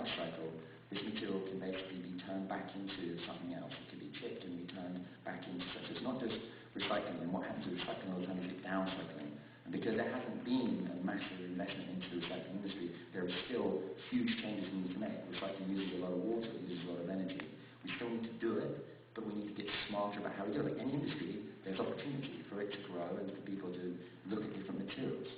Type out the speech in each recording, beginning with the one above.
life cycle, this material can basically be turned back into something else. It can be chipped and be turned back into such. It's not just recycling. And what happens with recycling all the time is it's downcycling. And because there hasn't been a massive investment into the recycling industry, there are still huge changes we need to make. Recycling uses a lot of water, it uses a lot of energy. We still need to do it, but we need to get smarter about how we do it. Like any industry, there's opportunity for it to grow and for people to look at different materials.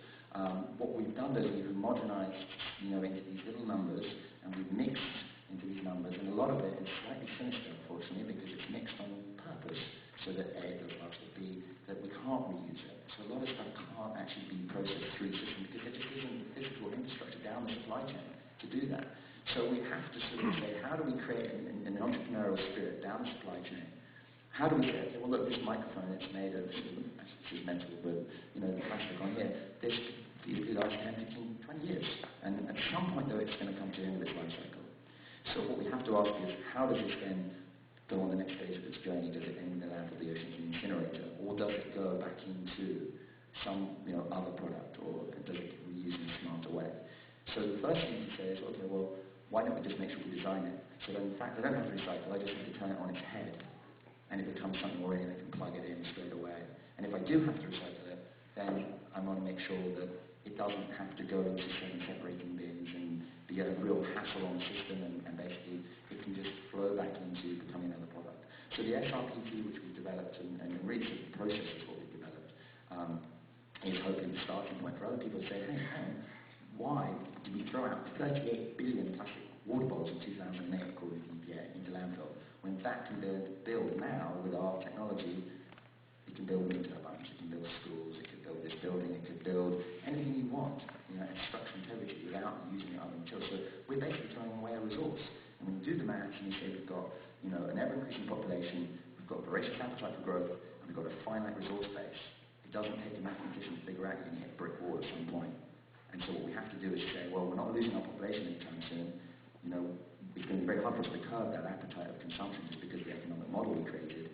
What we've done though is we've homogenized, into these little numbers, and we've mixed into these numbers, and a lot of it is slightly sinister, unfortunately, because it's mixed on purpose, so that A, it does lots, but B, that we can't reuse it. So a lot of stuff can't actually be processed through the system because there just isn't the physical infrastructure down the supply chain to do that. So we have to sort of say, how do we create an entrepreneurial spirit down the supply chain? How do we say, okay, well look, this microphone, it's made of, this is metal, but the plastic on here, this could last 10, 15, 20 years. And at some point though, it's going to come to the end of its life cycle. So what we have to ask is, how does this then go on the next stage of its journey? Does it end in the landfill, the ocean, the incinerator, or does it go back into some other product, or does it get reused in a smarter way? So the first thing to say is, okay, well, why don't we just make sure we design it? So then, in fact, I don't have to recycle, I just have to turn it on its head, and it becomes something more in, I can plug it in straight away. And if I do have to recycle it, then I want to make sure that it doesn't have to go into 7 separating bins and be a real hassle on the system, and basically it can just flow back into becoming another product. So the SRPT, which we've developed, and really the process is what we've developed, is hoping the starting point for other people to say, hey, hang on, why did we throw out 38 billion plastic water bottles in 2008, according to the EPA, into landfill, when that can build now, with our technology, it can build wind turbines, it can build schools, it could build this building, it could build anything you want, structural integrity, without using other materials. So we're basically throwing away a resource. And when you do the maths and you say we've got an ever-increasing population, we've got voracious appetite for growth, and we've got a finite resource base, it doesn't take a mathematician to figure out you're going to hit a brick wall at some point. And so what we have to do is say, well, we're not losing our population anytime soon. It's going to be very hard for us to curb that appetite of consumption just because of the economic model we created.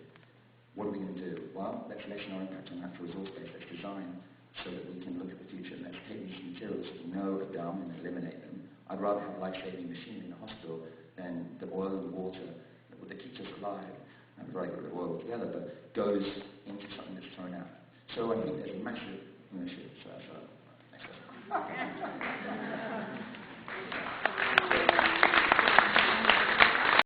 What are we going to do? Well, let's lessen our impact on natural resource base. Let's design so that we can look at the future. Let's take these materials that we know are dumb and eliminate them. I'd rather have a life-saving machine in the hospital than the oil and water that keeps us alive. I'm very good at oil together, but goes into something that's thrown out. So I think there's a massive ownership. So that's next question.